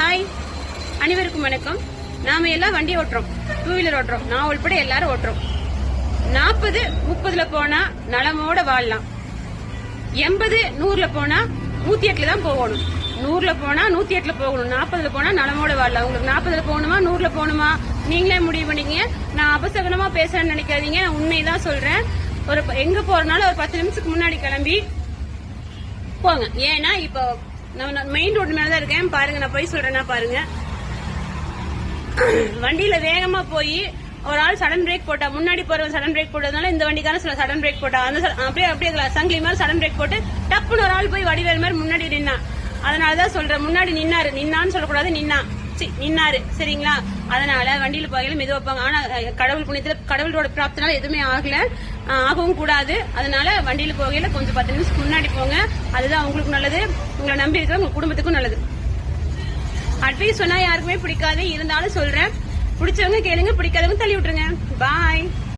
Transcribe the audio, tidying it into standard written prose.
Hi, அனைவருக்கும் வணக்கம். நாம எல்லாம் வண்டி ஓட்டுறோம், டூ வீலர் ஓட்டுறோம், நான் உள்பட எல்லாரும் ஓட்டுறோம். 40, 30ல போனா நலமோட வாழலாம். 80, 100ல போனா 108ல தான் போகணும். 100ல போனா 108ல போகணும். 40ல போனா நலமோட வாழலாம். உங்களுக்கு 40ல போகணுமா 100ல போகணுமா நீங்களே முடிவு பண்ணிக்கங்க. நான் அபசகனமா பேசுறேன்னு நினைக்காதீங்க, உண்மைதான் சொல்றேன். எங்க போறதுனால ஒரு 10 நிமிஷத்துக்கு முன்னாடி கிளம்பி போங்க. ஏன்னா இப்போ நான் மெயின் ரோடு மேலதான் இருக்கேன். பாருங்க, நான் போய் சொல்றேன்னா பாருங்க. வண்டியில வேகமா போய் ஒரு ஆள் சடன் பிரேக் போட்டா, முன்னாடி போறவன் சடன் பிரேக் போட்டதுனால இந்த வண்டிக்கான சடன் பிரேக் போட்டா, அந்த அப்படியே சங்கிலி மாதிரி சடன் பிரேக் போட்டு டப்புன்னு ஒரு ஆள் போய் வடிவேல் மாதிரி முன்னாடி நின்னா. அதனாலதான் சொல்றேன், முன்னாடி நின்னான்னு சொல்லக்கூடாது, நின்னாரு. சரிங்களா? அதனால வண்டியில போகையில மெது வைப்பாங்க. ஆனா கடவுள் புண்ணியத்துல கடவுளோட பிராப்தனால எதுவுமே ஆகவும் கூடாது. அதனால வண்டியில போகையில கொஞ்சம் 10 நிமிஷம் முன்னாடி போங்க. அதுதான் உங்களுக்கு நல்லது, உங்களை நம்பி இருக்கிற உங்க குடும்பத்துக்கும் நல்லது. அட்வைஸ் சொன்னா யாருக்குமே பிடிக்காது, இருந்தாலும் சொல்றேன். பிடிச்சவங்க கேளுங்க, பிடிக்காதவங்க தள்ளி விட்டுருங்க. பாய்.